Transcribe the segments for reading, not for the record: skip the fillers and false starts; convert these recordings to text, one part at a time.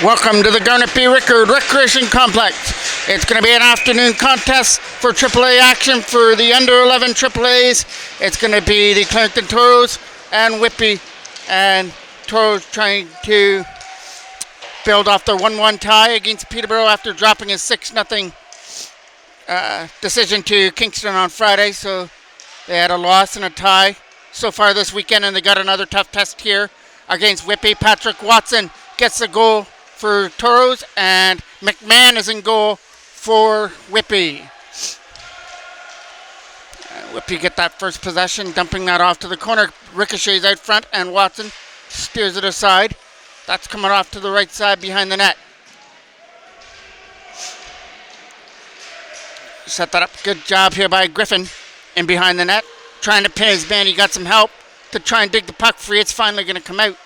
Welcome to the Garnet B. Rickard Recreation Complex. It's going to be an afternoon contest for AAA action for the under 11 AAAs. It's going to be the Clarington Toros and Whitby, and Toros trying to build off their 1-1 tie against Peterborough after dropping a 6-0 decision to Kingston on Friday. So they had a loss and a tie so far this weekend, and they got another tough test here against Whitby. Patrick Watson gets the goal for Toros, and McMahon is in goal for Whitby. Whitby get that first possession, dumping that off to the corner. Ricochets out front, and Watson steers it aside. That's coming off to the right side behind the net. Set that up. Good job here by Griffin in behind the net, trying to pin his man. He got some help to try and dig the puck free. It's finally going to come out.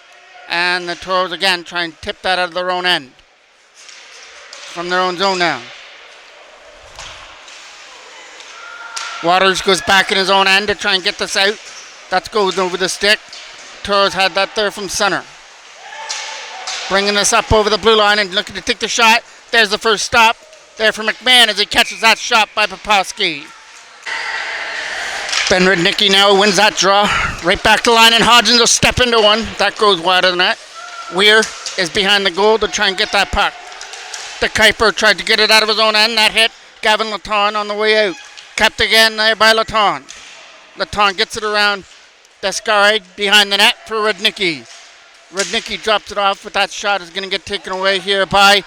And the Toros again try and tip that out of their own end. From their own zone now. Waters goes back in his own end to try and get this out. That goes over the stick. Toros had that there from center. Bringing this up over the blue line and looking to take the shot. There's the first stop there for McMahon as he catches that shot by Popowski. Ben Rudnicki now wins that draw. Right back to line, and Hodgins will step into one. That goes wide of the net. Weir is behind the goal to try and get that puck. The Kuiper tried to get it out of his own end. That hit Gavin Laton on the way out. Kept again there by Laton. Laton gets it around Descartes behind the net for Rudnicki. Rudnicki drops it off, but that shot is going to get taken away here by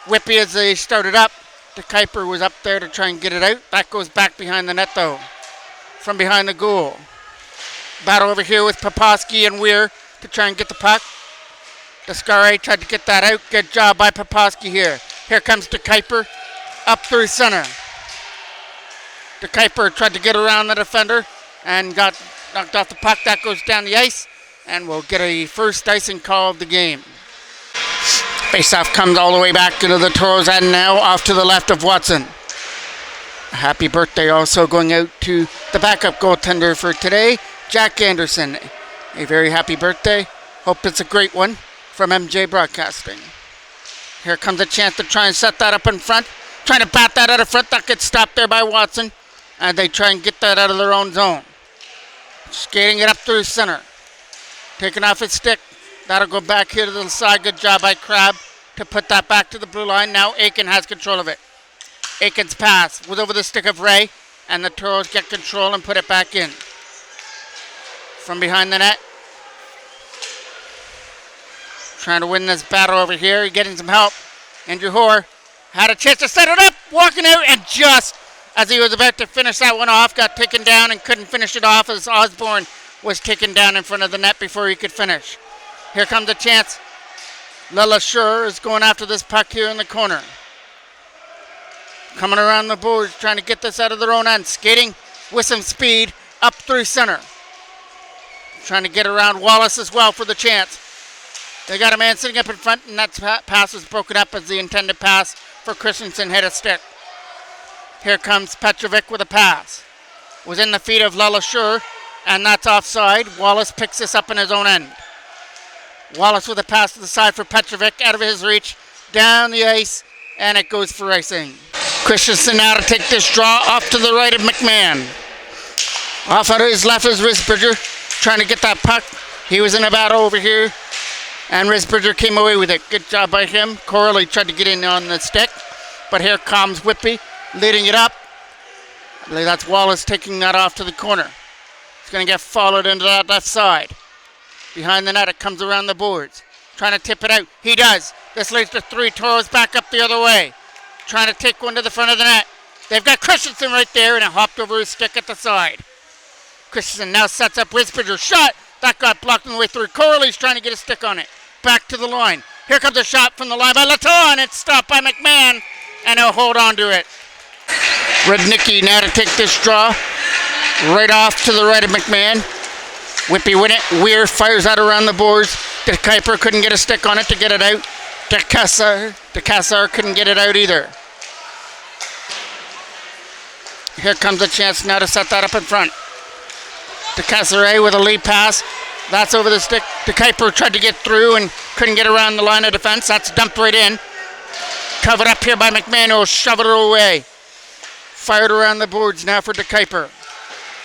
Whitby as they started up. The Kuiper was up there to try and get it out. That goes back behind the net though. From behind the goal. Battle over here with Popowski and Weir to try and get the puck. Descartes tried to get that out. Good job by Popowski here. Here comes the Kuiper up through center. The Kuiper tried to get around the defender and got knocked off the puck. That goes down the ice, and we'll get a first icing call of the game. Faceoff comes all the way back into the Toros end now, off to the left of Watson. A happy birthday also going out to the backup goaltender for today, Jack Anderson. A very happy birthday. Hope it's a great one from MJ Broadcasting. Here comes a chance to try and set that up in front. Trying to bat that out of front. That gets stopped there by Watson. And they try and get that out of their own zone. Skating it up through center. Taking off his stick. That'll go back here to the side. Good job by Crab to put that back to the blue line. Now Aiken has control of it. Aiken's pass was over the stick of Ray, and the Toros get control and put it back in. From behind the net. Trying to win this battle over here. Getting some help. Andrew Hoare had a chance to set it up. Walking out, and just as he was about to finish that one off, got taken down and couldn't finish it off as Osborne was taken down in front of the net before he could finish. Here comes a chance. LeLacheur is going after this puck here in the corner. Coming around the boards, trying to get this out of their own end. Skating with some speed up through center. Trying to get around Wallace as well for the chance. They got a man sitting up in front, and that pass was broken up as the intended pass for Christensen hit a stick. Here comes Petrovic with a pass. Was in the feet of LeLacheur, and that's offside. Wallace picks this up in his own end. Wallace with a pass to the side for Petrovic, out of his reach, down the ice, and it goes for icing. Christensen now to take this draw off to the right of McMahon. Off on his left is Risbridger, trying to get that puck. He was in a battle over here, and Risbridger came away with it. Good job by him. Corley tried to get in on the stick, but here comes Whitby, leading it up. I believe that's Wallace taking that off to the corner. He's going to get followed into that left side. Behind the net, it comes around the boards. Trying to tip it out. He does. This leads to 3. Toros back up the other way. Trying to take one to the front of the net. They've got Christensen right there, and it hopped over his stick at the side. Christensen now sets up Risbridger's shot. That got blocked on the way through. Corley's trying to get a stick on it. Back to the line. Here comes a shot from the line by Laton. It's stopped by McMahon, and he'll hold on to it. Rudnicki now to take this draw. Right off to the right of McMahon. Whitby win it. Weir fires out around the boards. The Kuiper couldn't get a stick on it to get it out. De Cassar couldn't get it out either. Here comes a chance now to set that up in front. De Cassare with a lead pass. That's over the stick. The Kuiper tried to get through and couldn't get around the line of defense. That's dumped right in. Covered up here by McMahon, who'll shove it away. Fired around the boards now for the Kuiper.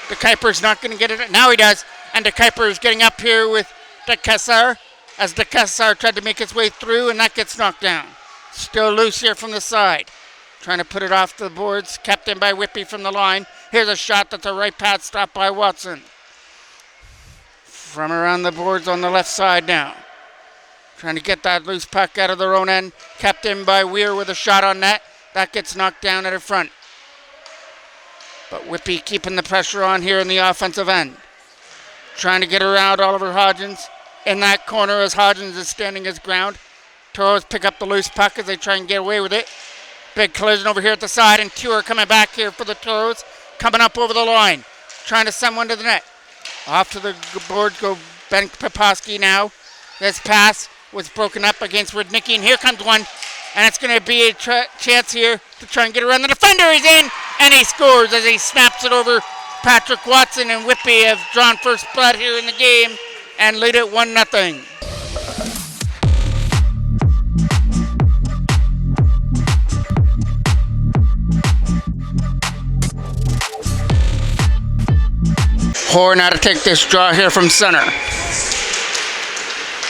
The Kuiper's not going to get it. Now he does. And the Kuiper is getting up here with the Kessar as the Kessar tried to make his way through, and that gets knocked down. Still loose here from the side. Trying to put it off the boards. Kept in by Whitby from the line. Here's a shot that's a right pad stop by Watson. From around the boards on the left side now. Trying to get that loose puck out of their own end. Kept in by Weir with a shot on net. That gets knocked down at the front. But Whitby keeping the pressure on here in the offensive end. Trying to get around Oliver Hodgins in that corner as Hodgins is standing his ground. Toros pick up the loose puck as they try and get away with it. Big collision over here at the side, and two are coming back here for the Toros. Coming up over the line. Trying to send one to the net. Off to the board go Ben Poposky now. This pass was broken up against Rudnicki, and here comes one. And it's going to be a chance here to try and get around the defender. He's in, and he scores as he snaps it over. Patrick Watson and Whitby have drawn first blood here in the game and lead it 1-0. Hoare now to take this draw here from center.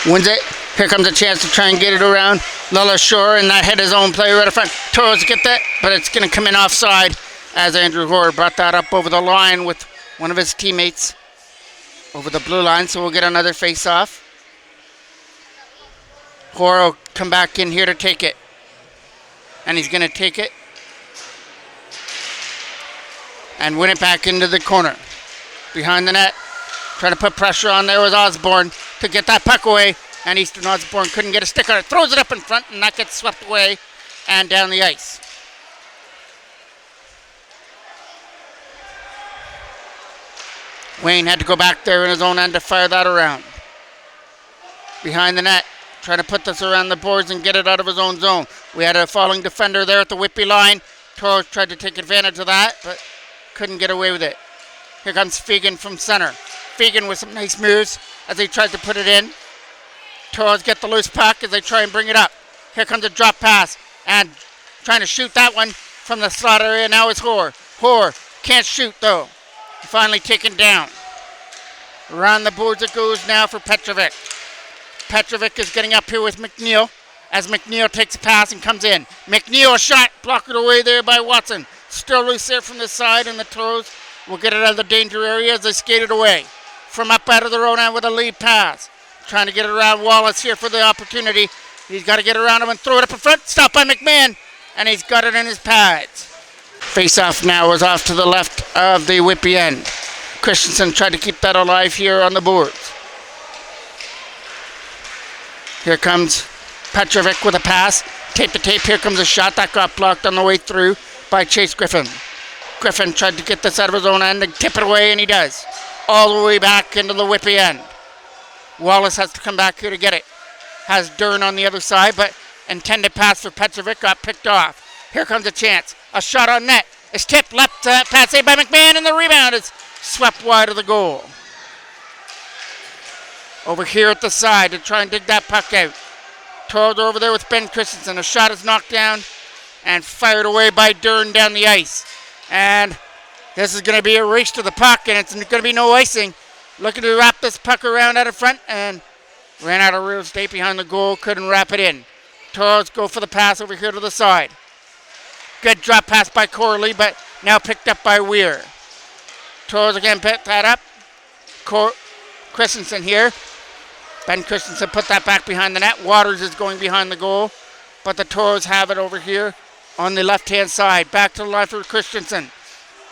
Wins it. Here comes a chance to try and get it around Lilla Shore, and that hit his own player right up front. Toros get that, but it's going to come in offside as Andrew Hoare brought that up over the line with one of his teammates over the blue line, so we'll get another face-off. Hoare will come back in here to take it, and he's going to take it and win it back into the corner. Behind the net, trying to put pressure on there was Osborne to get that puck away, and Easton Osborne couldn't get a stick on it. Throws it up in front, and that gets swept away and down the ice. Wayne had to go back there in his own end to fire that around. Behind the net, trying to put this around the boards and get it out of his own zone. We had a falling defender there at the Whitby line. Toros tried to take advantage of that, but couldn't get away with it. Here comes Fegan from center. Fegan with some nice moves as they tried to put it in. Toros get the loose puck as they try and bring it up. Here comes a drop pass, and trying to shoot that one from the slot area. Now it's Hoare. Hoare can't shoot though. Finally taken down. Around the boards it goes now for Petrovic. Petrovic is getting up here with McNeil as McNeil takes a pass and comes in. McNeil a shot, blocked away there by Watson. Still loose there from the side, and the Toros will get it out of the danger area as they skate it away. From up out of their own end with a lead pass. Trying to get it around Wallace here for the opportunity. He's got to get around him and throw it up in front. Stopped by McMahon, and he's got it in his pads. Face-off now is off to the left of the Whitby end. Christensen tried to keep that alive here on the boards. Here comes Petrovic with a pass. Tape to tape. Here comes a shot that got blocked on the way through by Chase Griffin. Griffin tried to get this out of his own end and tip it away, and he does. All the way back into the Whitby end. Wallace has to come back here to get it. Has Dern on the other side, but intended pass for Petrovic got picked off. Here comes a chance. A shot on net. It's tipped left pass saved by McMahon, and the rebound is swept wide of the goal. Over here at the side to try and dig that puck out. Toros over there with Ben Christensen. A shot is knocked down and fired away by Dern down the ice. And this is going to be a race to the puck, and it's going to be no icing. Looking to wrap this puck around out of front, and ran out of real estate behind the goal. Couldn't wrap it in. Toros go for the pass over here to the side. Good drop pass by Corley, but now picked up by Weir. Toros again picked that up. Christensen here. Ben Christensen put that back behind the net. Waters is going behind the goal, but the Toros have it over here on the left-hand side. Back to the line for Christensen.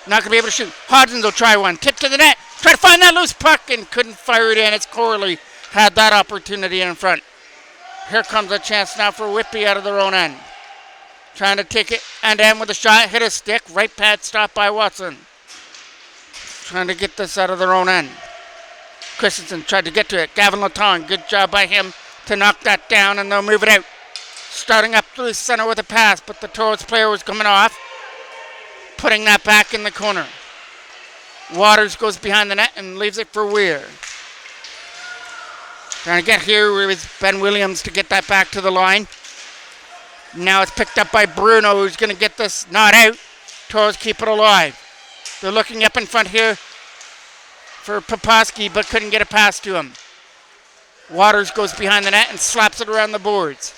Not going to be able to shoot. Hodgins will try one. Tip to the net. Try to find that loose puck and couldn't fire it in. It's Corley had that opportunity in front. Here comes a chance now for Whitby out of their own end. Trying to take it and end with a shot. Hit a stick. Right pad stop by Watson. Trying to get this out of their own end. Christensen tried to get to it. Gavin Latong. Good job by him to knock that down, and they'll move it out. Starting up through the center with a pass, but the Toros player was coming off. Putting that back in the corner. Waters goes behind the net and leaves it for Weir. Trying to get here with Ben Williams to get that back to the line. Now it's picked up by Bruno, who's going to get this not out. Toros keep it alive. They're looking up in front here for Poposky, but couldn't get it past to him. Waters goes behind the net and slaps it around the boards.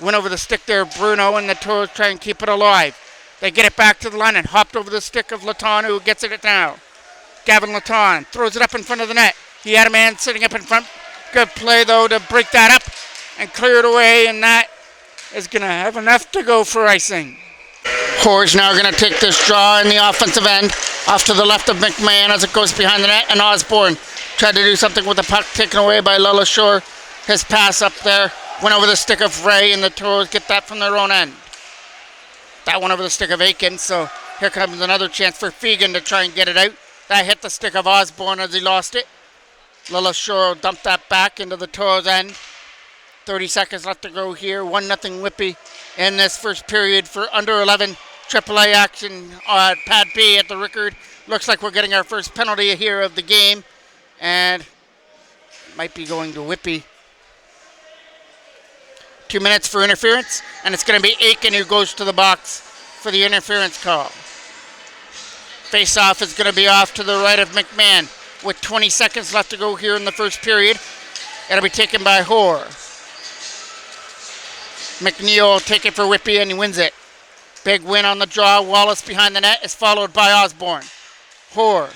Went over the stick there, Bruno, and the Toros try and keep it alive. They get it back to the line and hopped over the stick of Laton, who gets it now. Gavin Laton throws it up in front of the net. He had a man sitting up in front. Good play, though, to break that up and clear it away, and that is going to have enough to go for icing. Hore's now going to take this draw in the offensive end off to the left of McMahon as it goes behind the net, and Osborne tried to do something with the puck taken away by Lullashore. His pass up there went over the stick of Ray, and the Toros get that from their own end. That went over the stick of Aiken, so here comes another chance for Fegan to try and get it out. That hit the stick of Osborne as he lost it. Lullashore dumped that back into the Toros end. 30 seconds left to go here. 1-0 Whitby in this first period for under 11 AAA action on Pad B at the Rickard. Looks like we're getting our first penalty here of the game, and might be going to Whitby. 2 minutes for interference, and it's going to be Aiken who goes to the box for the interference call. Face-off is going to be off to the right of McMahon with 20 seconds left to go here in the first period. It'll be taken by Hoare. McNeil will take it for Whitby, and he wins it. Big win on the draw. Wallace behind the net is followed by Osborne. Hoare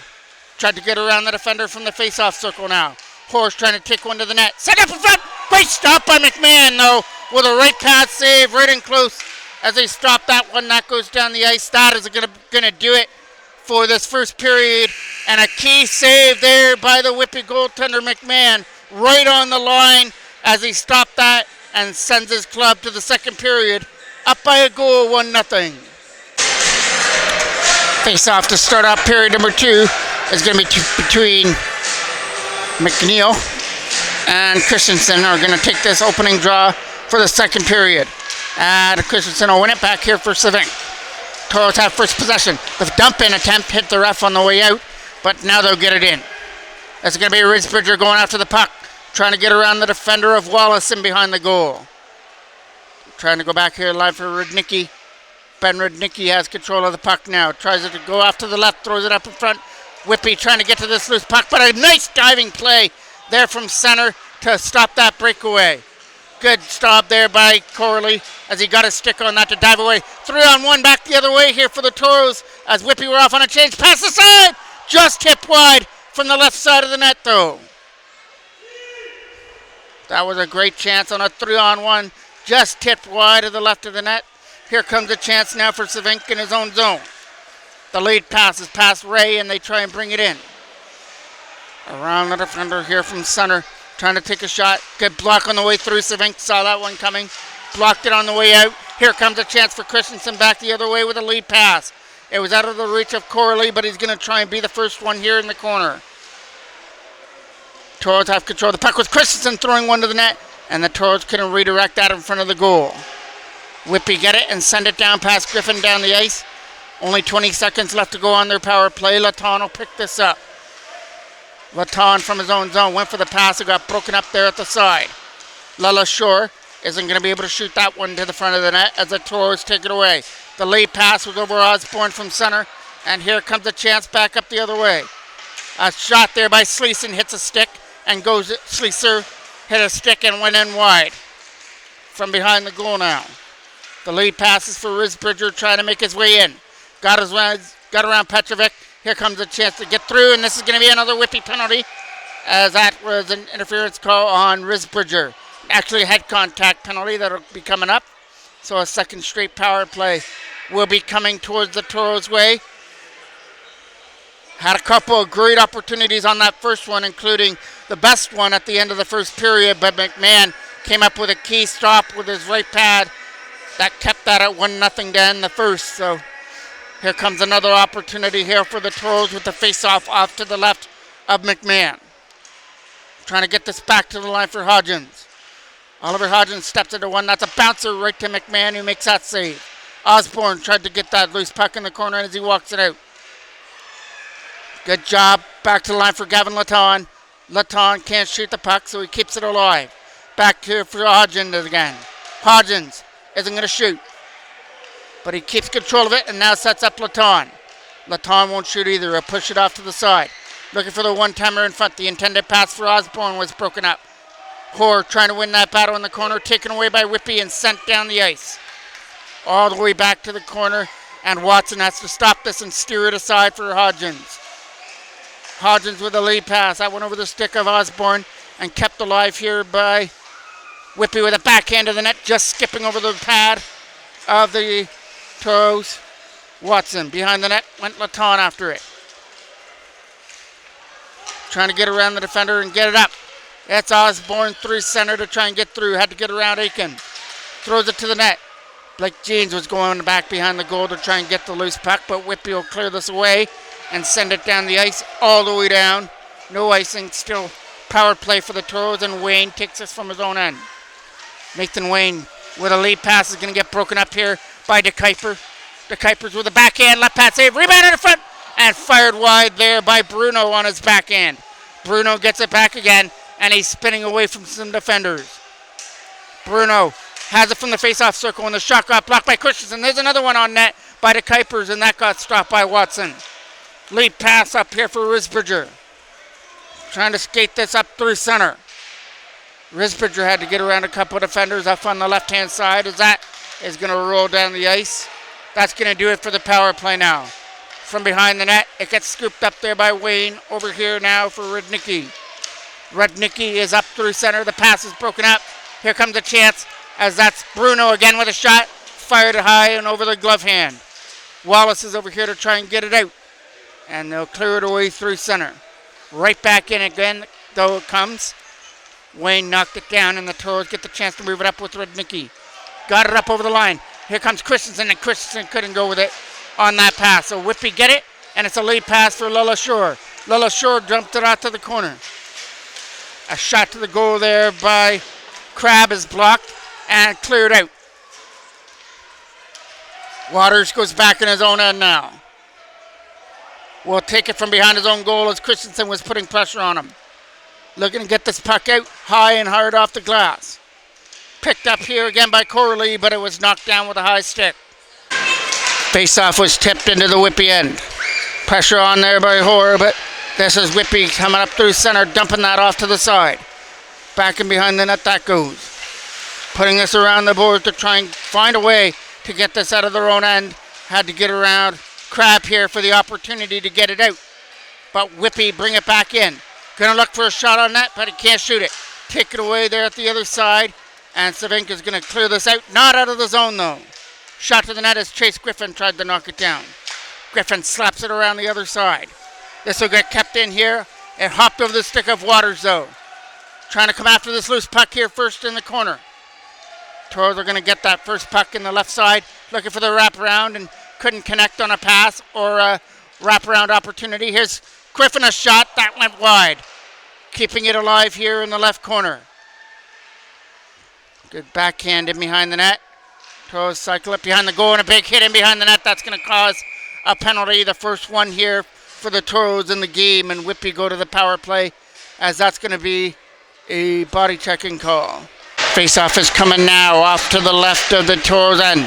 tried to get around the defender from the face-off circle now. Hoare's trying to take one to the net. Set up in front. Great stop by McMahon, though, with a right pass save right in close as they stop that one. That goes down the ice. That is going to do it for this first period. And a key save there by the Whitby goaltender, McMahon, right on the line as he stopped that and sends his club to the second period, up by a goal, 1-0. Face-off to start off period number 2 is going to be between McNeil and Christensen are going to take this opening draw for the second period. And Christensen will win it back here for Savink. Toros have first possession. The dump-in attempt hit the ref on the way out, but now they'll get it in. It's going to be Risbridger going after the puck, trying to get around the defender of Wallace and behind the goal. Trying to go back here live for Rudnicki. Ben Rudnicki has control of the puck now. Tries it to go off to the left, throws it up in front. Whitby trying to get to this loose puck, but a nice diving play there from center to stop that breakaway. Good stop there by Corley as he got a stick on that to dive away. 3-on-1 back the other way here for the Toros as Whitby were off on a change. Pass the side! Just tipped wide from the left side of the net, though. That was a great chance on a 3-on-1. Just tipped wide of the left of the net. Here comes a chance now for Savink in his own zone. The lead pass is past Ray, and they try and bring it in. Around the defender here from center, trying to take a shot. Good block on the way through. Savink saw that one coming. Blocked it on the way out. Here comes a chance for Christensen back the other way with a lead pass. It was out of the reach of Corley, but he's going to try and be the first one here in the corner. Toros have control of the puck with Christensen throwing one to the net, and the Toros couldn't redirect that in front of the goal. Whitby get it and send it down past Griffin down the ice. Only 20 seconds left to go on their power play. Laton will pick this up. Laton from his own zone went for the pass. It got broken up there at the side. Lullashore isn't going to be able to shoot that one to the front of the net as the Toros take it away. The lead pass was over Osborne from center, and here comes a chance back up the other way. A shot there by Sleeson hits a stick and goes. Sleeser hit a stick and went in wide from behind the goal now. The lead passes for Risbridger trying to make his way in. Got around Petrovic. Here comes a chance to get through, and this is going to be another Whitby penalty as that was an interference call on Risbridger. Actually a head contact penalty that will be coming up. So a second straight power play will be coming towards the Toros' way. Had a couple of great opportunities on that first one, including the best one at the end of the first period, but McMahon came up with a key stop with his right pad that kept that at 1-0 to end the first. So here comes another opportunity here for the Toros with the face-off off to the left of McMahon. Trying to get this back to the line for Hodgins. Oliver Hodgins steps into one. That's a bouncer right to McMahon who makes that save. Osborne tried to get that loose puck in the corner as he walks it out. Good job. Back to the line for Gavin Laton. Laton can't shoot the puck, so he keeps it alive. Back here for Hodgins again. Hodgins isn't going to shoot, but he keeps control of it and now sets up Laton. Laton won't shoot either. He'll push it off to the side. Looking for the one-timer in front. The intended pass for Osborne was broken up. Hoare trying to win that battle in the corner, taken away by Whitby and sent down the ice. All the way back to the corner, and Watson has to stop this and steer it aside for Hodgins. Hodgins with a lead pass. That went over the stick of Osborne and kept alive here by Whitby with a backhand of the net, just skipping over the pad of the Toros. Watson behind the net, went Laton after it. Trying to get around the defender and get it up. That's Osborne through center to try and get through. Had to get around Aiken. Throws it to the net. Blake Jeans was going back behind the goal to try and get the loose puck, but Whitby will clear this away and send it down the ice all the way down. No icing, still power play for the Toros, and Wayne takes this from his own end. Nathan Wayne with a lead pass is going to get broken up here by DeKuyper. DeKuyper's with a backhand, left pad save, rebound in the front, and fired wide there by Bruno on his backhand. Bruno gets it back again, and he's spinning away from some defenders. Bruno has it from the face-off circle, and the shot got blocked by Christensen. There's another one on net by DeKuyper's, and that got stopped by Watson. Lead pass up here for Risbridger. Trying to skate this up through center. Risbridger had to get around a couple of defenders up on the left-hand side, as that is going to roll down the ice. That's going to do it for the power play now. From behind the net, it gets scooped up there by Wayne. Over here now for Rudnicki. Rudnicki is up through center. The pass is broken up. Here comes a chance, as that's Bruno again with a shot. Fired high and over the glove hand. Wallace is over here to try and get it out. And they'll clear it away through center. Right back in again, though it comes. Wayne knocked it down, and the Toros get the chance to move it up with Rudnicki. Got it up over the line. Here comes Christensen, and Christensen couldn't go with it on that pass. So Whitby get it, and it's a lead pass for Lillashore. Lillashore jumped it out to the corner. A shot to the goal there by Crabbe is blocked and cleared out. Waters goes back in his own end now. Will take it from behind his own goal as Christensen was putting pressure on him. Looking to get this puck out high and hard off the glass. Picked up here again by Corley, but it was knocked down with a high stick. Face-off was tipped into the Whitby end. Pressure on there by Hoare, but this is Whitby coming up through center, dumping that off to the side. Back and behind the net that goes. Putting this around the board to try and find a way to get this out of their own end. Had to get around Crabbe here for the opportunity to get it out. But Whitby bring it back in. Gonna look for a shot on net, but he can't shoot it. Take it away there at the other side. And Savinka's gonna clear this out. Not out of the zone though. Shot to the net as Chase Griffin tried to knock it down. Griffin slaps it around the other side. This will get kept in here. It hopped over the stick of Waters though. Trying to come after this loose puck here first in the corner. Toros are gonna get that first puck in the left side. Looking for the wraparound and couldn't connect on a pass or a wraparound opportunity. Here's Griffin, a shot that went wide. Keeping it alive here in the left corner. Good backhand in behind the net. Toros cycle it behind the goal and a big hit in behind the net. That's going to cause a penalty. The first one here for the Toros in the game, and Whitby go to the power play as that's going to be a body checking call. Face-off is coming now off to the left of the Toros end.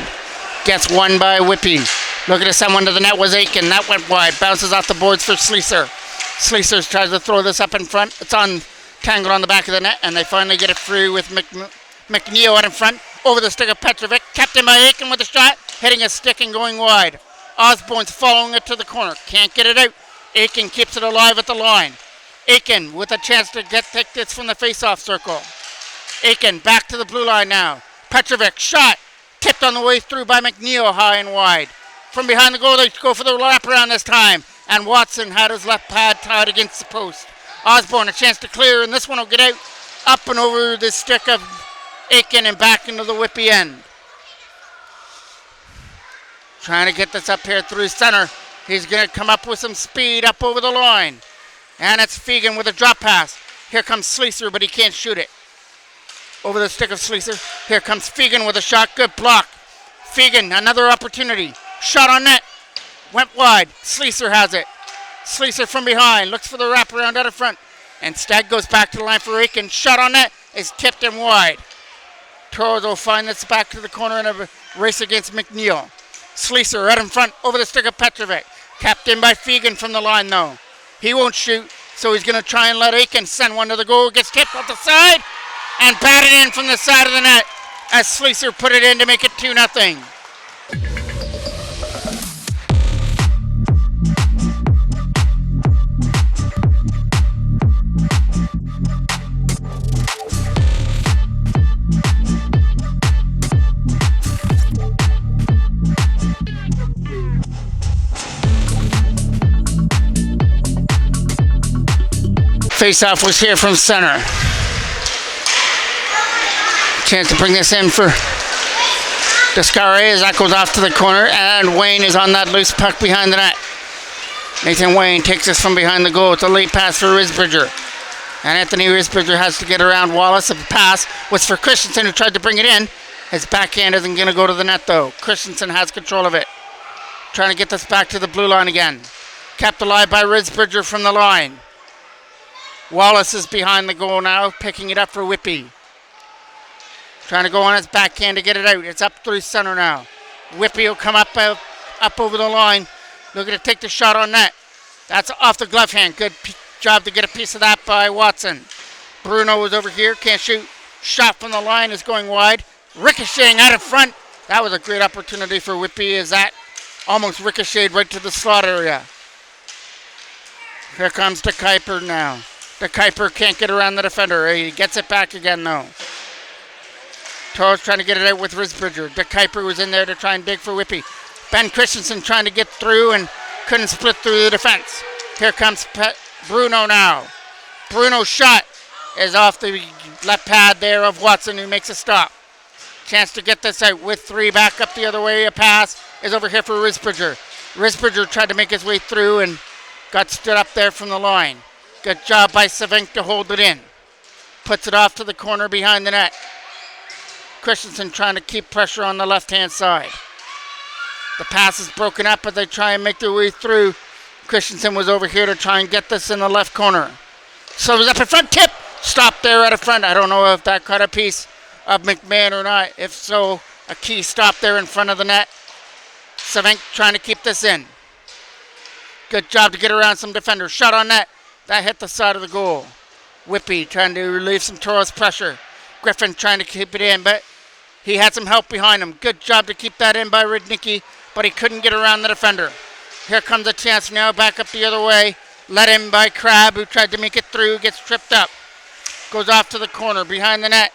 Gets won by Whitby. Looking to someone to the net was Aiken. That went wide. Bounces off the boards for Sleeser. Sleeser tries to throw this up in front. It's on tangled on the back of the net, and they finally get it free with McNeil out in front. Over the stick of Petrovic. Kept in by Aiken with a shot. Hitting a stick and going wide. Osborne's following it to the corner. Can't get it out. Aiken keeps it alive at the line. Aiken with a chance to take this from the face-off circle. Aiken back to the blue line now. Petrovic shot. Tipped on the way through by McNeil high and wide. From behind the goal, they go for the wraparound this time. And Watson had his left pad tied against the post. Osborne a chance to clear, and this one will get out up and over the stick of Aiken and back into the Whitby end. Trying to get this up here through center. He's going to come up with some speed up over the line. And it's Fegan with a drop pass. Here comes Sleeser, but he can't shoot it. Over the stick of Sleeser. Here comes Fegan with a shot. Good block. Fegan, another opportunity. Shot on net. Went wide. Sleeser has it. Sleeser from behind. Looks for the wraparound out of front. Instead goes back to the line for Aiken. Shot on net is tipped and wide. Toros will find this back to the corner in a race against McNeil. Sleeser right in front over the stick of Petrovic. Capped in by Fegan from the line though. He won't shoot, so he's going to try and let Aiken send one to the goal. Gets tipped off the side and batted in from the side of the net as Sleeser put it in to make it 2-0. Face-off was here from center. Chance to bring this in for Descaret as that goes off to the corner, and Wayne is on that loose puck behind the net. Nathan Wayne takes this from behind the goal. It's a late pass for Risbridger. And Anthony Risbridger has to get around Wallace. The pass was for Christensen, who tried to bring it in. His backhand isn't going to go to the net though. Christensen has control of it. Trying to get this back to the blue line again. Kept alive by Risbridger from the line. Wallace is behind the goal now, picking it up for Whitby. Trying to go on his backhand to get it out. It's up through center now. Whitby will come up over the line. Looking to take the shot on net. That's off the glove hand. Good job to get a piece of that by Watson. Bruno is over here, can't shoot. Shot from the line is going wide. Ricocheting out in front. That was a great opportunity for Whitby as that almost ricocheted right to the slot area. Here comes the Kuiper now. The Kuiper can't get around the defender. He gets it back again though. Toros trying to get it out with Risbridger. De Kuiper was in there to try and dig for Whitby. Ben Christensen trying to get through and couldn't split through the defense. Here comes Bruno now. Bruno's shot is off the left pad there of Watson, who makes a stop. Chance to get this out with 3 back up the other way. A pass is over here for Risbridger. Risbridger tried to make his way through and got stood up there from the line. Good job by Savink to hold it in. Puts it off to the corner behind the net. Christensen trying to keep pressure on the left-hand side. The pass is broken up as they try and make their way through. Christensen was over here to try and get this in the left corner. So it was up in front, tip. Stop there at the front. I don't know if that caught a piece of McMahon or not. If so, a key stop there in front of the net. Savink trying to keep this in. Good job to get around some defenders. Shot on net. That hit the side of the goal. Whitby trying to relieve some Toros pressure. Griffin trying to keep it in, but he had some help behind him. Good job to keep that in by Rudnicki, but he couldn't get around the defender. Here comes a chance now, back up the other way. Let in by Crab, who tried to make it through, gets tripped up. Goes off to the corner, behind the net.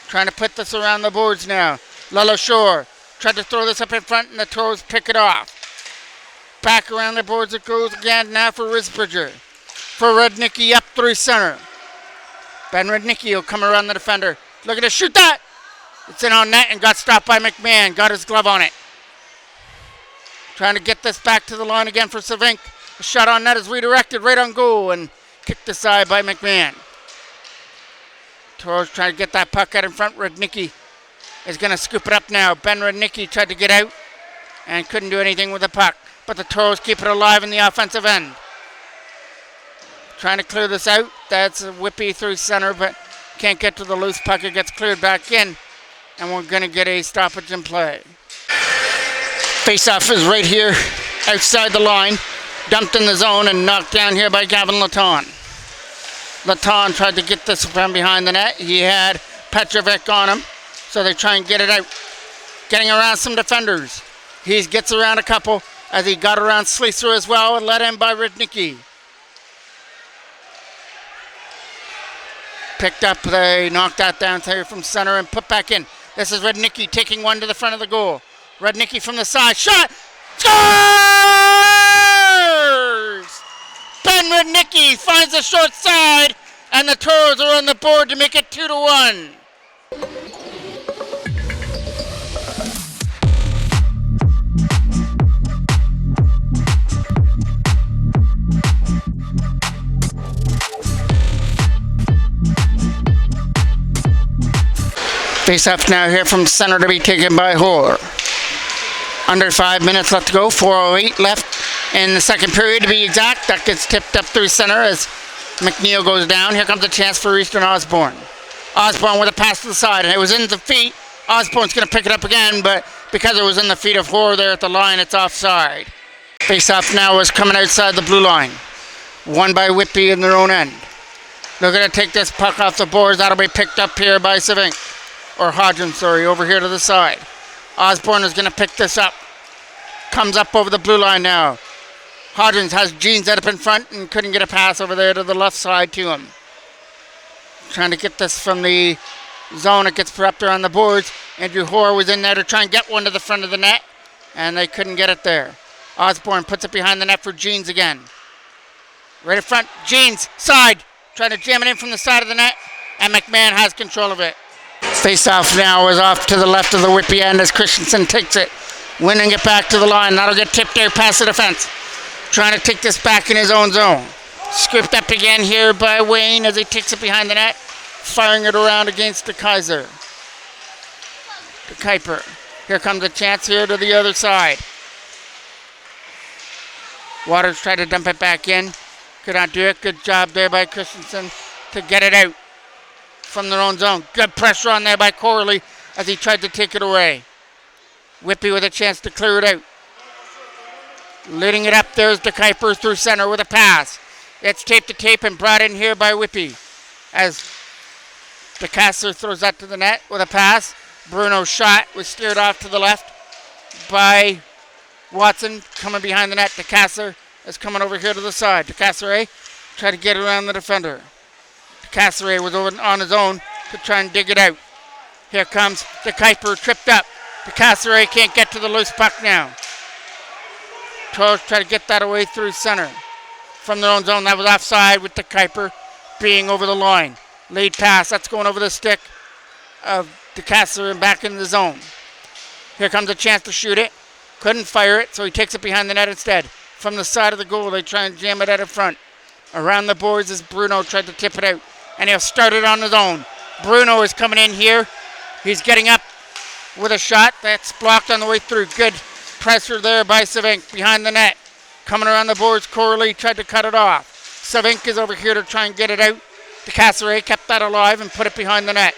Trying to put this around the boards now. Lalo Shore tried to throw this up in front, and the Toros pick it off. Back around the boards it goes again now for Risbridger. For Rudnicki up through center. Ben Rudnicki will come around the defender. Looking to shoot that. It's in on net and got stopped by McMahon. Got his glove on it. Trying to get this back to the line again for Savink. The shot on net is redirected right on goal and kicked aside by McMahon. Toros trying to get that puck out in front. Rudnicki is going to scoop it up now. Ben Rudnicki tried to get out and couldn't do anything with the puck. But the Toros keep it alive in the offensive end. Trying to clear this out. That's a Whitby through center, but can't get to the loose puck. It gets cleared back in, and we're going to get a stoppage in play. Face-off is right here outside the line. Dumped in the zone and knocked down here by Gavin Laton. Laton tried to get this from behind the net. He had Petrovic on him, so they try and get it out. Getting around some defenders. He gets around a couple as he got around Sleeser as well and let in by Rudnicki. Picked up, they knocked that down here from center and put back in. This is Rudnicki taking one to the front of the goal. Rudnicki from the side, shot! Scores! Ben Rudnicki finds the short side, and the Toros are on the board to make it 2-1. Face up now here from center to be taken by Hoare. Under 5 minutes left to go. 4:08 left in the second period to be exact. That gets tipped up through center as McNeil goes down. Here comes a chance for Easton Osborne. Osborne with a pass to the side, and it was in the feet. Osborne's going to pick it up again, but because it was in the feet of Hoare there at the line, it's offside. Face-off now is coming outside the blue line. Won by Whitby in their own end. They're going to take this puck off the boards. That'll be picked up here by Savink. Or Hodgins, sorry, over here to the side. Osborne is going to pick this up. Comes up over the blue line now. Hodgins has Jeans up in front and couldn't get a pass over there to the left side to him. Trying to get this from the zone. It gets put up there on the boards. Andrew Hoare was in there to try and get one to the front of the net, and they couldn't get it there. Osborne puts it behind the net for Jeans again. Right in front, Jeans, side. Trying to jam it in from the side of the net, and McMahon has control of it. Face-off now is off to the left of the Whitby end as Christensen takes it. Winning it back to the line. That'll get tipped there past the defense. Trying to take this back in his own zone. Scooped up again here by Wayne as he takes it behind the net. Firing it around against the Kaiser. The Kuiper. Here comes a chance here to the other side. Waters tried to dump it back in. Could not do it. Good job there by Christensen to get it out from their own zone. Good pressure on there by Corley as he tried to take it away. Whitby with a chance to clear it out. Leading it up, there's the Kuiper through center with a pass. It's tape to tape and brought in here by Whitby as the Caster throws that to the net with a pass. Bruno's shot was steered off to the left by Watson coming behind the net. De Casser is coming over here to the side. De Casseray tried to get around the defender. De Casseray was over on his own to try and dig it out. Here comes the Kuiper tripped up. De Casseray can't get to the loose puck now. Toros try to get that away through center from their own zone. That was offside with the Kuiper being over the line. Lead pass, that's going over the stick of De Casser and back in the zone. Here comes a chance to shoot it. Couldn't fire it, so he takes it behind the net instead. From the side of the goal, they try and jam it out in front. Around the boards as Bruno tried to tip it out. And he'll start it on his own. Bruno is coming in here. He's getting up with a shot. That's blocked on the way through. Good pressure there by Savink behind the net. Coming around the boards, Corley tried to cut it off. Savink is over here to try and get it out. De Casseray kept that alive and put it behind the net.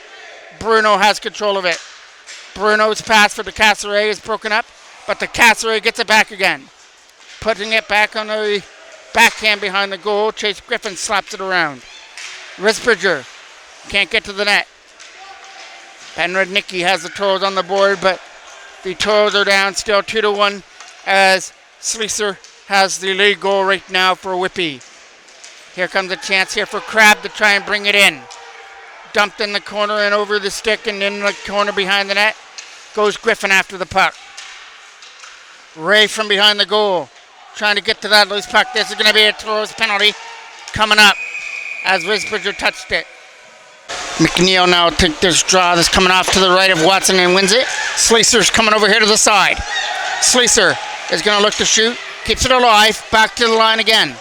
Bruno has control of it. Bruno's pass for De Casseray is broken up, but De Casseray gets it back again. Putting it back on the backhand behind the goal. Chase Griffin slaps it around. Risbridger can't get to the net. Ben Rudnicki has the Toros on the board, but the Toros are down still 2-1 as Sleeser has the lead goal right now for Whitby. Here comes a chance here for Crabb to try and bring it in. Dumped in the corner and over the stick and in the corner behind the net. Goes Griffin after the puck. Ray from behind the goal. Trying to get to that loose puck. This is going to be a Toros penalty coming up as Risbridger touched it. McNeil now take this draw that's coming off to the right of Watson and wins it. Sleeser's coming over here to the side. Sleeser is going to look to shoot. Keeps it alive. Back to the line again.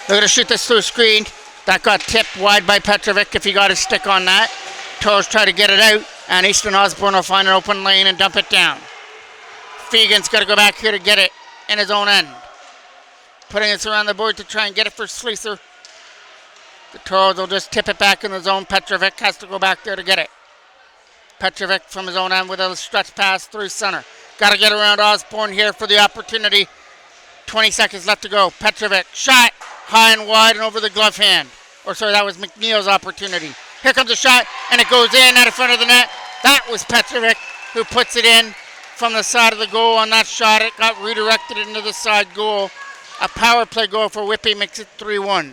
They're going to shoot this through a screen. That got tipped wide by Petrovic if he got his stick on that. Toros try to get it out, and Easton Osborne will find an open lane and dump it down. Fegan's got to go back here to get it in his own end. Putting it around the board to try and get it for Sleeser. The Toros will just tip it back in the zone. Petrovic has to go back there to get it. Petrovic from his own end with a stretch pass through center. Got to get around Osborne here for the opportunity. 20 seconds left to go. Petrovic shot high and wide and over the glove hand. Or sorry, that was McNeil's opportunity. Here comes a shot and it goes in out in front of the net. That was Petrovic who puts it in from the side of the goal on that shot. It got redirected into the side goal. A power play goal for Whitby makes it 3-1.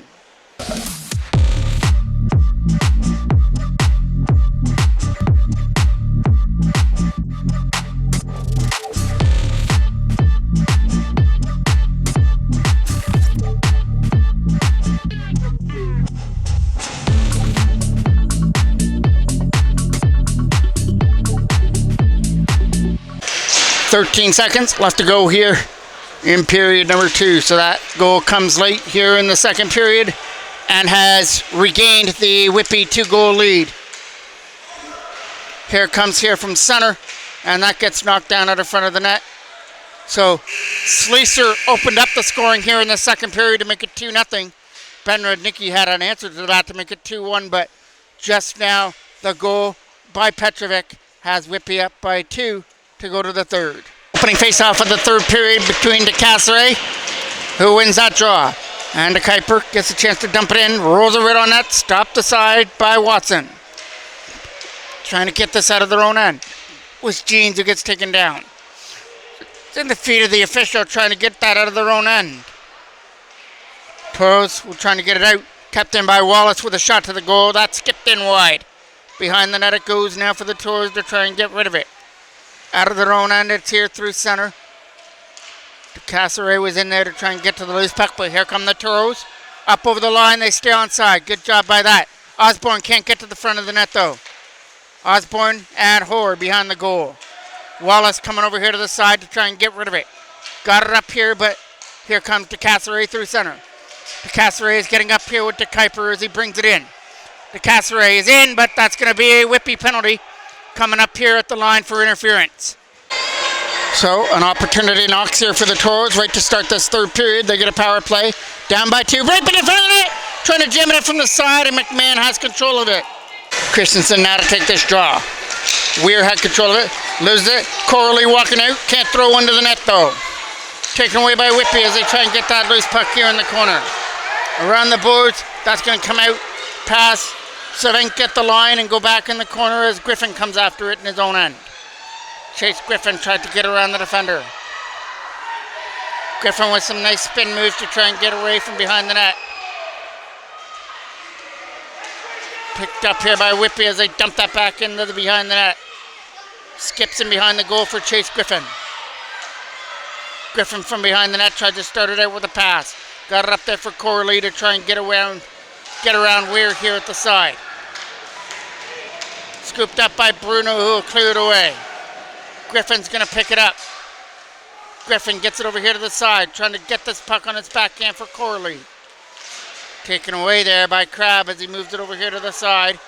.13 seconds left to go here in period number 2. So that goal comes late here in the second period and has regained the Whitby 2-goal lead. Here comes here from center, and that gets knocked down out in front of the net. So Sleeser opened up the scoring here in the second period to make it 2-0. Ben Rudnicki had an answer to that to make it 2-1, but just now the goal by Petrovic has Whitby up by 2 to go to the third. Opening face-off of the third period between De Casseret, who wins that draw. And the Kuiper gets a chance to dump it in, rolls it right on net, stopped aside by Watson. Trying to get this out of their own end. It was Jeans who gets taken down. It's in the feet of the official trying to get that out of their own end. Toros were trying to get it out. Kept in by Wallace with a shot to the goal. That skipped in wide. Behind the net it goes now for the Toros to try and get rid of it. Out of their own end, it's here through center. De Casseret was in there to try and get to the loose puck, but here come the Toros. Up over the line, they stay onside. Good job by that. Osborne can't get to the front of the net though. Osborne and Hoare behind the goal. Wallace coming over here to the side to try and get rid of it. Got it up here, but here comes De Casseret through center. De Casseret is getting up here with De Kuiper as he brings it in. De Casseret is in, but that's going to be a Whitby penalty coming up here at the line for interference. So an opportunity knocks here for the Toros right to start this third period. They get a power play. Down by 2. Right in front of it. Trying to jam it from the side, and McMahon has control of it. Christensen now to take this draw. Weir had control of it. Loses it. Corley walking out. Can't throw one to the net though. Taken away by Whitby as they try and get that loose puck here in the corner. Around the boards. That's going to come out. Pass. Savink get the line and go back in the corner as Griffin comes after it in his own end. Chase Griffin tried to get around the defender. Griffin with some nice spin moves to try and get away from behind the net. Picked up here by Whitby as they dump that back into the behind the net. Skips in behind the goal for Chase Griffin. Griffin from behind the net tried to start it out with a pass. Got it up there for Corley to try and get around Weir here at the side. Scooped up by Bruno, who will clear it away. Griffin's going to pick it up. Griffin gets it over here to the side, trying to get this puck on its backhand for Corley. Taken away there by Crabb as he moves it over here to the side.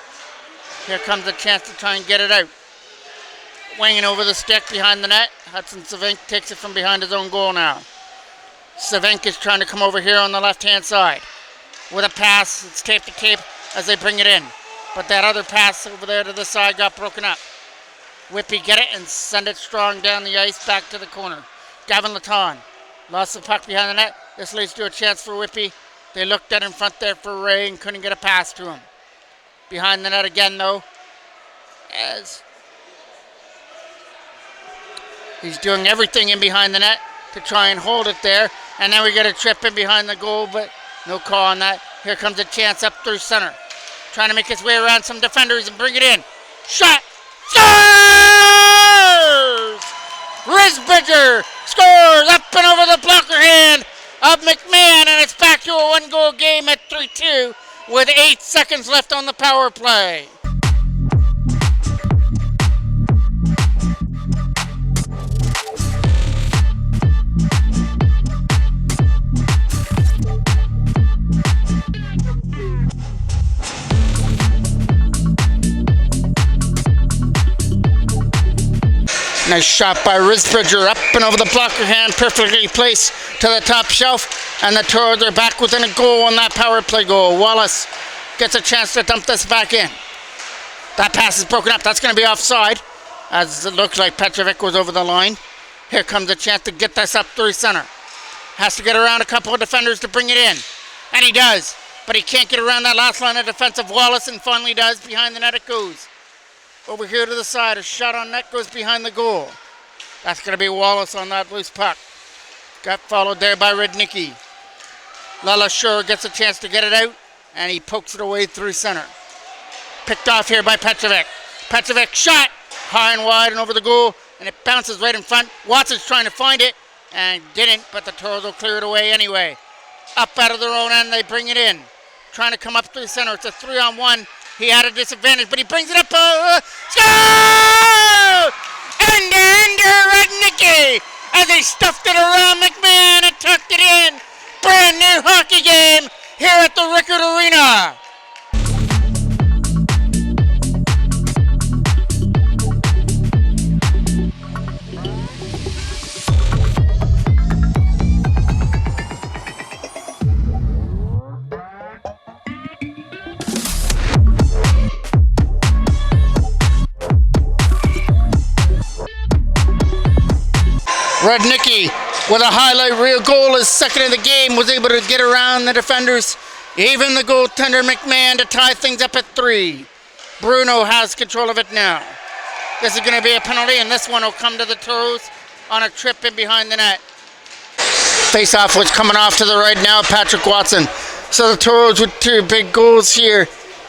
Here comes a chance to try and get it out. Winging over the stick behind the net. Hudson Savink takes it from behind his own goal now. Savink is trying to come over here on the left-hand side. With a pass, it's tape to tape as they bring it in. But that other pass over there to the side got broken up. Whitby get it and send it strong down the ice back to the corner. Gavin Laton lost the puck behind the net. This leads to a chance for Whitby. They looked at in front there for Ray and couldn't get a pass to him. Behind the net again though, as he's doing everything in behind the net to try and hold it there. And then we get a trip in behind the goal, but no call on that. Here comes a chance up through center. Trying to make his way around some defenders and bring it in. Shot! Scores! Risbridger scores up and over the blocker hand of McMahon, and it's back to a one-goal game at 3-2 with 8 seconds left on the power play. Nice shot by Risbridger up and over the blocker hand, perfectly placed to the top shelf, and the Toros are back within a goal on that power play goal. Wallace gets a chance to dump this back in. That pass is broken up. That's going to be offside, as it looks like Petrovic was over the line. Here comes a chance to get this up through center. Has to get around a couple of defenders to bring it in, and he does, but he can't get around that last line of defense of Wallace, and finally does. Behind the net it goes. Over here to the side, a shot on net goes behind the goal. That's going to be Wallace on that loose puck. Got followed there by Rudnicki. Lalashore gets a chance to get it out, and he pokes it away through center. Picked off here by Petrovic. Petrovic shot high and wide and over the goal, and it bounces right in front. Watson's trying to find it, and didn't, but the Toros will clear it away anyway. Up out of their own end, they bring it in. Trying to come up through center. It's a 3-on-1. He had a disadvantage, but he brings it up. Score! Under Rudnicki as he stuffed it around McMahon and tucked it in. Brand new hockey game here at the Rickard Arena. Rudnicki with a highlight reel goal, his second of the game, was able to get around the defenders. Even the goaltender McMahon to tie things up at 3. Bruno has control of it now. This is going to be a penalty, and this one will come to the Toros on a trip in behind the net. Face-off was coming off to the right now, Patrick Watson. So the Toros with 2 big goals here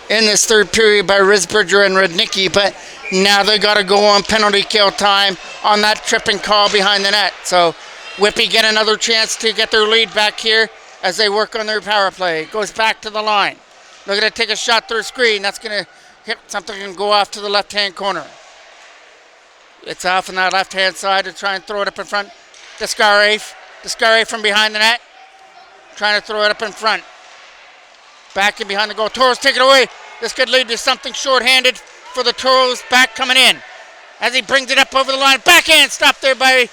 in this third period by Risbridger and Rudnicki, but now they got to go on penalty kill time on that tripping call behind the net. So Whitby get another chance to get their lead back here as they work on their power play. It goes back to the line. They're going to take a shot through a screen. That's going to hit something and go off to the left-hand corner. It's off on that left-hand side to try and throw it up in front. Descaret from behind the net, trying to throw it up in front. Back in behind the goal. Toros take it away. This could lead to something short-handed for the Toros. Back coming in as he brings it up over the line. Backhand stopped there by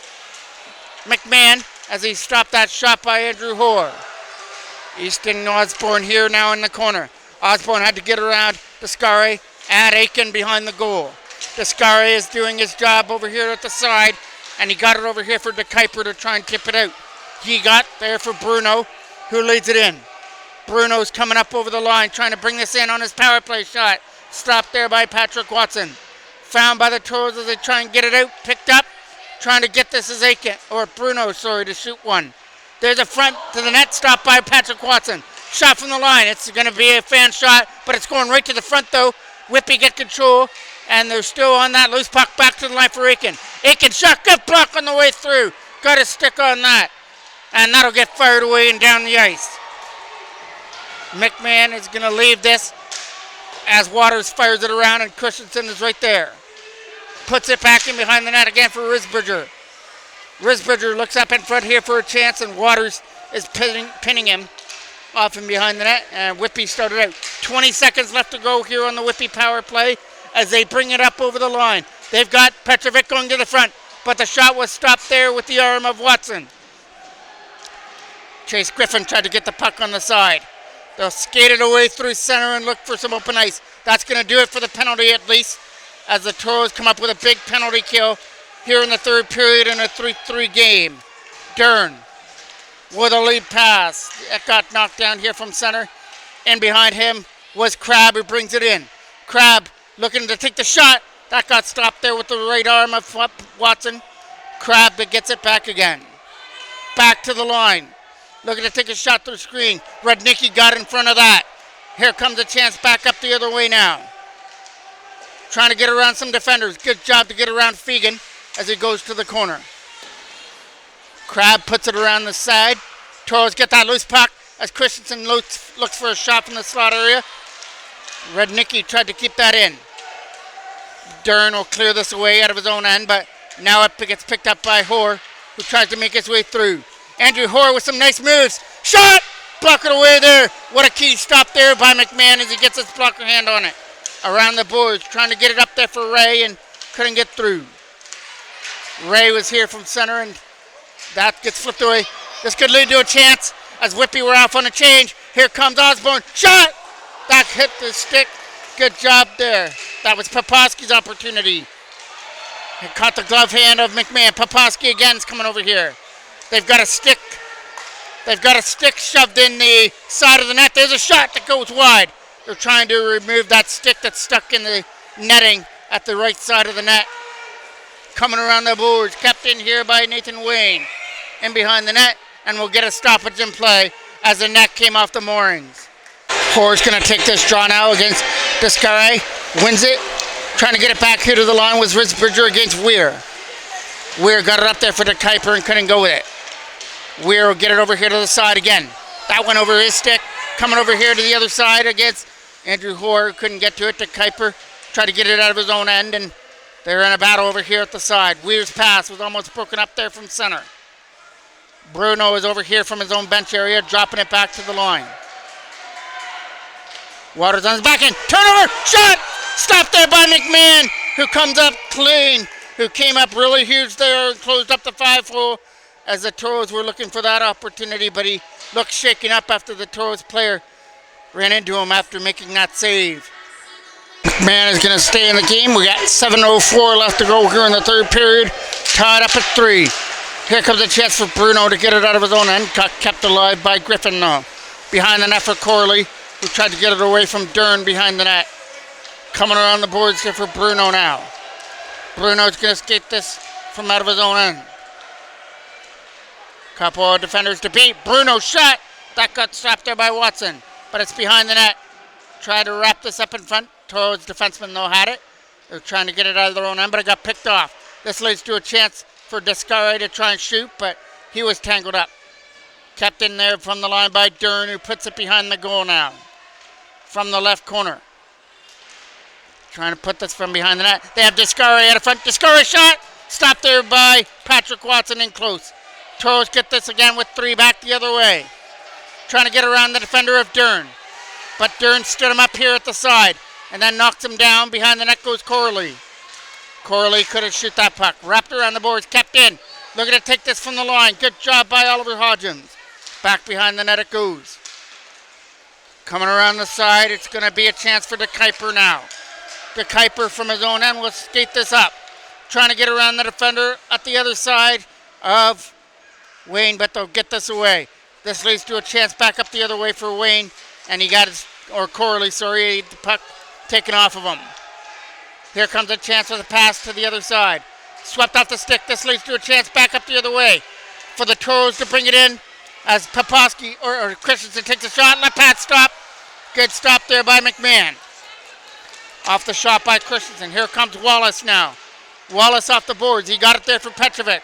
McMahon as he stopped that shot by Andrew Hoare. Easton Osborne here now in the corner. Osborne had to get around Descaret and Aiken behind the goal. Descaret is doing his job over here at the side, and he got it over here for De Kuiper to try and tip it out. He got there for Bruno, who leads it in. Bruno's coming up over the line, trying to bring this in on his power play shot. Stopped there by Patrick Watson. Found by the Toros as they try and get it out. Picked up, trying to get this as Aiken, or Bruno, sorry, to shoot one. There's a front to the net, stopped by Patrick Watson. Shot from the line. It's going to be a fan shot, but it's going right to the front, though. Whitby get control, and they're still on that loose puck back to the line for Aiken. Aiken shot, good block on the way through. Got a stick on that, and that'll get fired away and down the ice. McMahon is going to leave this as Waters fires it around, and Christensen is right there. Puts it back in behind the net again for Risbridger. Risbridger looks up in front here for a chance, and Waters is pinning him off and behind the net, and Whitby started out. 20 seconds left to go here on the Whitby power play as they bring it up over the line. They've got Petrovic going to the front, but the shot was stopped there with the arm of Watson. Chase Griffin tried to get the puck on the side. They'll skate it away through center and look for some open ice. That's going to do it for the penalty at least, as the Toros come up with a big penalty kill here in the third period in a 3-3 game. Dern with a lead pass. It got knocked down here from center. And behind him was Crabb, who brings it in. Crabb looking to take the shot. That got stopped there with the right arm of Watson. Crabb that gets it back again. Back to the line. Looking to take a shot through the screen. Rudnicki got in front of that. Here comes a chance back up the other way now. Trying to get around some defenders. Good job to get around Fegan as he goes to the corner. Crabb puts it around the side. Toros get that loose puck as Christensen looks for a shot from the slot area. Rudnicki tried to keep that in. Dern will clear this away out of his own end, but now it gets picked up by Hoare, who tries to make his way through. Andrew Hoare with some nice moves. Shot! Block it away there. What a key stop there by McMahon as he gets his blocker hand on it. Around the boards, trying to get it up there for Ray and couldn't get through. Ray was here from center and that gets flipped away. This could lead to a chance as Whitby were off on a change. Here comes Osborne. Shot! That hit the stick. Good job there. That was Poposky's opportunity. He caught the glove hand of McMahon. Poposky again is coming over here. They've got a stick. They've got a stick shoved in the side of the net. There's a shot that goes wide. They're trying to remove that stick that's stuck in the netting at the right side of the net. Coming around the boards, kept in here by Nathan Wayne. In behind the net, and we'll get a stoppage in play as the net came off the moorings. Hoare's going to take this draw now against Descaret. Wins it. Trying to get it back here to the line was Risbridger against Weir. Weir got it up there for De Kuiper and couldn't go with it. Weir will get it over here to the side again. That went over his stick. Coming over here to the other side against Andrew Hoare. Couldn't get to it. De Kuiper tried to get it out of his own end, and they're in a battle over here at the side. Weir's pass was almost broken up there from center. Bruno is over here from his own bench area, dropping it back to the line. Waters on his back end. Turnover! Shot! Stopped there by McMahon, who comes up clean, who came up really huge there and closed up the 5-hole as the Toros were looking for that opportunity, but he looked shaken up after the Toros player ran into him after making that save. McMahon is going to stay in the game. We got 7:04 left to go here in the third period. Tied up at 3. Here comes a chance for Bruno to get it out of his own end. Got kept alive by Griffin now. Behind the net for Corley, who tried to get it away from Dern behind the net. Coming around the boards here for Bruno now. Bruno's going to skate this from out of his own end. Couple of defenders to beat. Bruno shot. That got stopped there by Watson. But it's behind the net. Tried to wrap this up in front. Toros defensemen though had it. They're trying to get it out of their own end, but it got picked off. This leads to a chance for Descaret to try and shoot, but he was tangled up. Kept in there from the line by Dern, who puts it behind the goal now. From the left corner. Trying to put this from behind the net. They have Descaret out of front. Descaret shot! Stopped there by Patrick Watson in close. Toros get this again with 3 back the other way. Trying to get around the defender of Dern. But Dern stood him up here at the side and then knocks him down. Behind the net goes Corley. Corley couldn't shoot that puck. Wrapped around the boards, kept in. Looking to take this from the line. Good job by Oliver Hodgins. Back behind the net it goes. Coming around the side, it's going to be a chance for De Kuiper now. De Kuiper from his own end will skate this up. Trying to get around the defender at the other side of Wayne, but they'll get this away. This leads to a chance back up the other way for Wayne, and he got his, or Corley, sorry, the puck taken off of him. Here comes a chance with a pass to the other side. Swept off the stick. This leads to a chance back up the other way for the Toros to bring it in as Poposky or Christensen takes a shot. Left pad stop. Good stop there by McMahon. Off the shot by Christensen. Here comes Wallace now. Wallace off the boards. He got it there for Petrovic.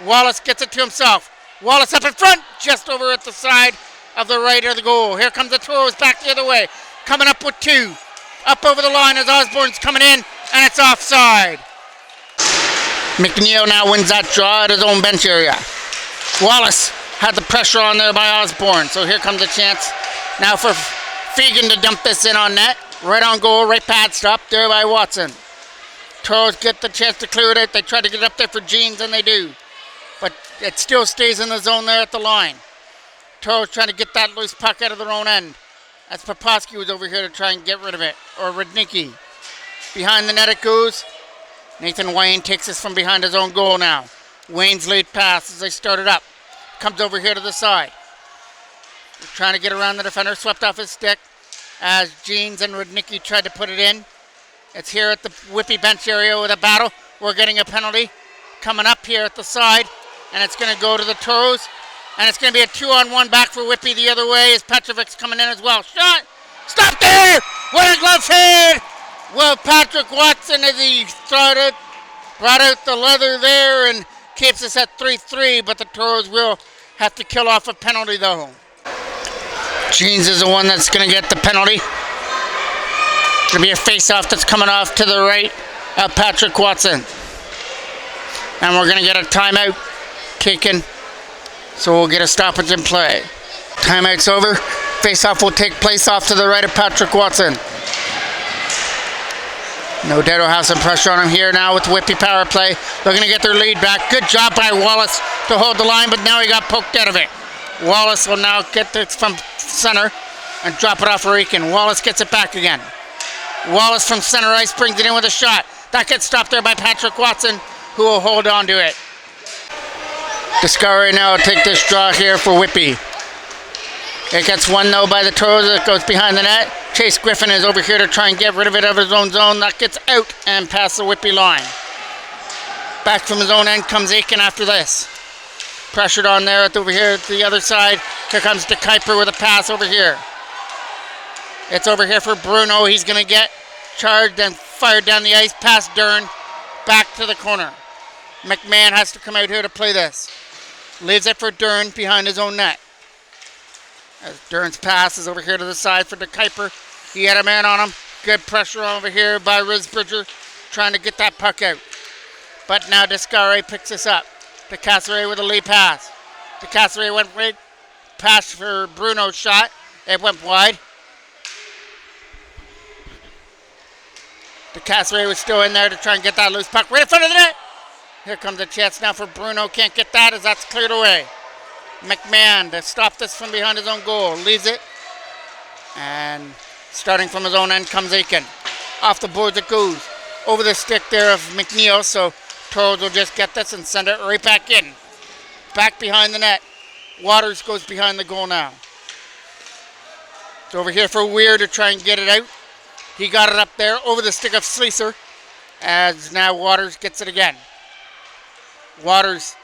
Wallace gets it to himself. Wallace up in front, just over at the side of the right of the goal. Here comes the Toros back the other way. Coming up with 2. Up over the line as Osborne's coming in, and it's offside. McNeil now wins that draw at his own bench area. Wallace had the pressure on there by Osborne, so here comes a chance now for Fegan to dump this in on net. Right on goal, right pad stop there by Watson. Toros get the chance to clear it out. They try to get it up there for Jeans, and they do. But it still stays in the zone there at the line. Toros trying to get that loose puck out of their own end. As Poposky was over here to try and get rid of it. Or Rudnicki. Behind the net it goes. Nathan Wayne takes this from behind his own goal now. Wayne's lead pass as they start it up. Comes over here to the side. They're trying to get around the defender. Swept off his stick as Jeans and Rudnicki tried to put it in. It's here at the Whitby bench area with a battle. We're getting a penalty coming up here at the side. And it's going to go to the Toros. And it's going to be a 2-on-1 back for Whitby the other way as Petrovic's coming in as well. Shot! Stop there! What a glove hit! Well, Patrick Watson, as he started, brought out the leather there and keeps us at 3-3, but the Toros will have to kill off a penalty, though. Jeans is the one that's going to get the penalty. Going to be a face-off that's coming off to the right of Patrick Watson. And we're going to get a timeout taken, so we'll get a stoppage in play. Timeout's over. Face-off will take place off to the right of Patrick Watson. No doubt will have some pressure on him here now with the Whitby power play. They're going to get their lead back. Good job by Wallace to hold the line, but now he got poked out of it. Wallace will now get this from center and drop it off for Aiken. Wallace gets it back again. Wallace from center ice brings it in with a shot. That gets stopped there by Patrick Watson, who will hold on to it. Descaret now will take this draw here for Whitby. It gets one though by the Toros. It goes behind the net. Chase Griffin is over here to try and get rid of it out of his own zone. That gets out and past the Whitby line. Back from his own end comes Aiken after this. Pressured on there over here at the other side. Here comes De Kuiper with a pass over here. It's over here for Bruno. He's going to get charged and fired down the ice past Dern. Back to the corner. McMahon has to come out here to play this. Leaves it for Dern behind his own net. As Dern's pass is over here to the side for De Kuiper. He had a man on him. Good pressure over here by Risbridger trying to get that puck out. But now Descaret picks this up. De Casseret with a lead pass. De Casseret went right past for Bruno's shot. It went wide. De Casseret was still in there to try and get that loose puck right in front of the net. Here comes a chance now for Bruno. Can't get that as that's cleared away. McMahon to stop this from behind his own goal. Leaves it. And starting from his own end comes Aiken. Off the boards it goes. Over the stick there of McNeil. So Toros will just get this and send it right back in. back behind the net. Waters goes behind the goal now. It's over here for Weir to try and get it out. He got it up there over the stick of Sleeser, as now Waters gets it again. Waters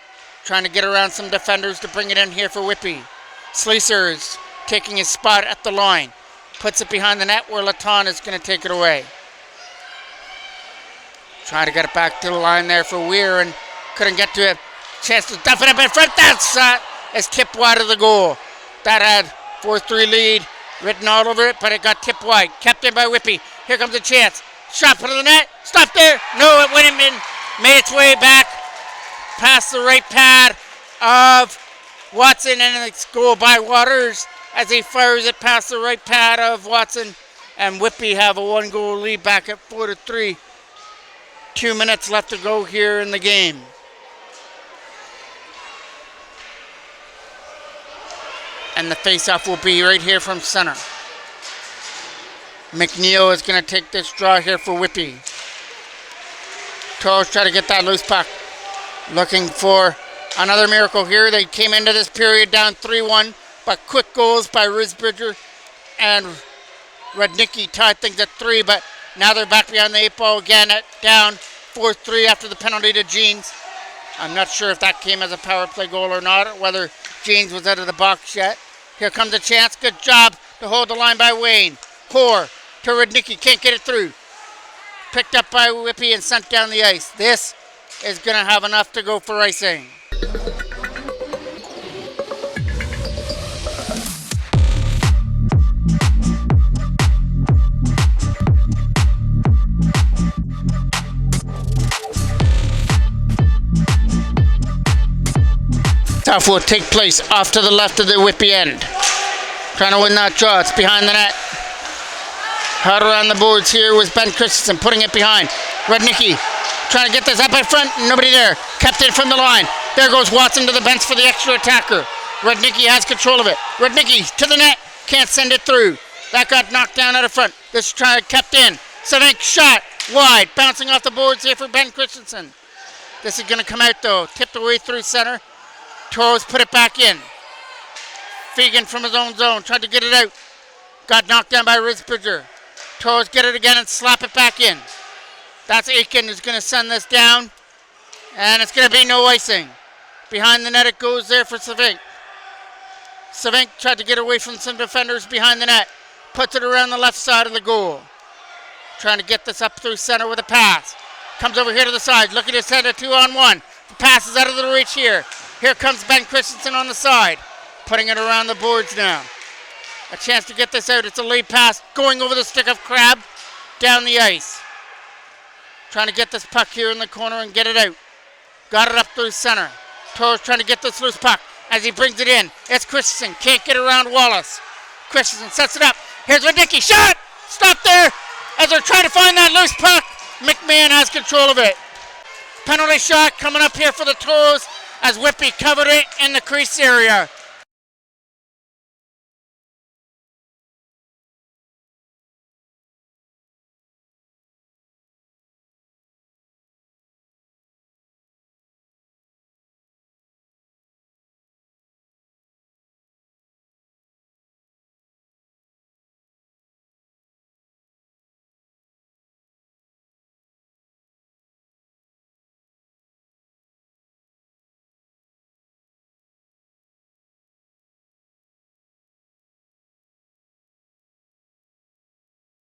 trying to get around some defenders to bring it in here for Whitby. Sleeser is taking his spot at the line. Puts it behind the net where Laton is going to take it away. Trying to get it back to the line there for Weir and couldn't get to it. Chance to dump it up in front. That's is tipped wide of the goal. That had 4-3 lead written all over it, but it got tipped wide. Kept in by Whitby. Here comes a chance. Shot put in the net. Stop there. No, it went in. Made its way back past the right pad of Watson, and it's goal by Waters as he fires it past the right pad of Watson. And Whitby have a 1-goal lead back at 4-3. 2 minutes left to go here in the game. And the face-off will be right here from center. McNeil is going to take this draw here for Whitby. Toros try to get that loose puck. Looking for another miracle here. They came into this period down 3-1, but quick goals by Risbridger and Rudnicki tied things at 3, but now they're back behind the 8 ball again at down 4-3 after the penalty to Jeans. I'm not sure if that came as a power play goal or not, or whether Jeans was out of the box yet. Here comes a chance. Good job to hold the line by Wayne. Hoare to Rudnicki. Can't get it through. Picked up by Whitby and sent down the ice. This is going to have enough to go for icing. Tough will take place off to the left of the Whitby end. Trying to win that draw. It's behind the net. Hard around the boards here was Ben Christensen putting it behind. Rudnicki trying to get this up in front. Nobody there. Kept it from the line. There goes Watson to the bench for the extra attacker. Rudnicki has control of it. Rudnicki to the net. Can't send it through. That got knocked down out of front. This try kept in. Savink shot wide. Bouncing off the boards here for Ben Christensen. This is going to come out though. Tipped away through center. Toros put it back in. Fegan from his own zone. Tried to get it out. Got knocked down by Risbridger. Toros get it again and slap it back in. That's Aiken who's going to send this down. And it's going to be no icing. Behind the net it goes there for Savink. Savink tried to get away from some defenders behind the net. Puts it around the left side of the goal. Trying to get this up through center with a pass. Comes over here to the side. Looking to send a 2-on-1. The pass is out of the reach here. Here comes Ben Christensen on the side. Putting it around the boards now. A chance to get this out. It's a late pass going over the stick of Crab down the ice. Trying to get this puck here in the corner and get it out. Got it up through center. Toros trying to get this loose puck as he brings it in. It's Christensen. Can't get around Wallace. Christensen sets it up. Here's Rudnicki. Shot! Stop there as they're trying to find that loose puck. McMahon has control of it. Penalty shot coming up here for the Toros as Whitby covered it in the crease area.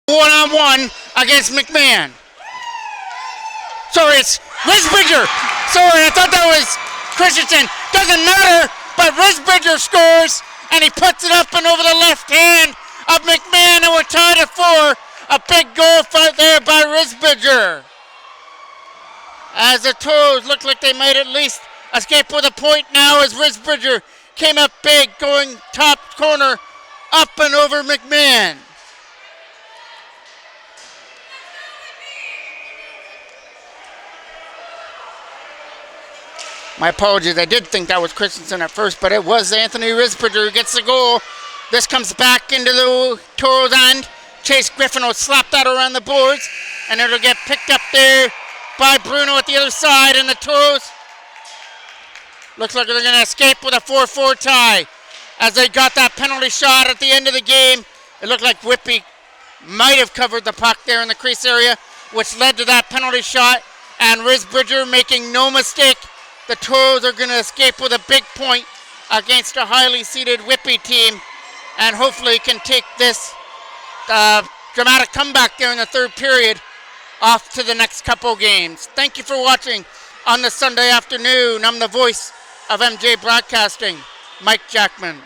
One-on-one against McMahon. Sorry, it's Risbridger. Sorry, I thought that was Christensen. Doesn't matter, but Risbridger scores, and he puts it up and over the left hand of McMahon, and we're tied at 4. A big goal fight there by Risbridger. As the Toros look like they might at least escape with a point now as Risbridger came up big, going top corner, up and over McMahon. My apologies, I did think that was Christensen at first, but it was Anthony Risbridger who gets the goal. This comes back into the Toros end. Chase Griffin will slap that around the boards, and it'll get picked up there by Bruno at the other side, and the Toros Looks like they're going to escape with a 4-4 tie as they got that penalty shot at the end of the game. It looked like Whitby might have covered the puck there in the crease area, which led to that penalty shot. And Riz Bridger making no mistake. The Toros are going to escape with a big point against a highly seeded Whitby team, and hopefully can take this dramatic comeback there in the third period off to the next couple games. Thank you for watching on this Sunday afternoon. I'm the voice of MJ Broadcasting, Mike Jackman.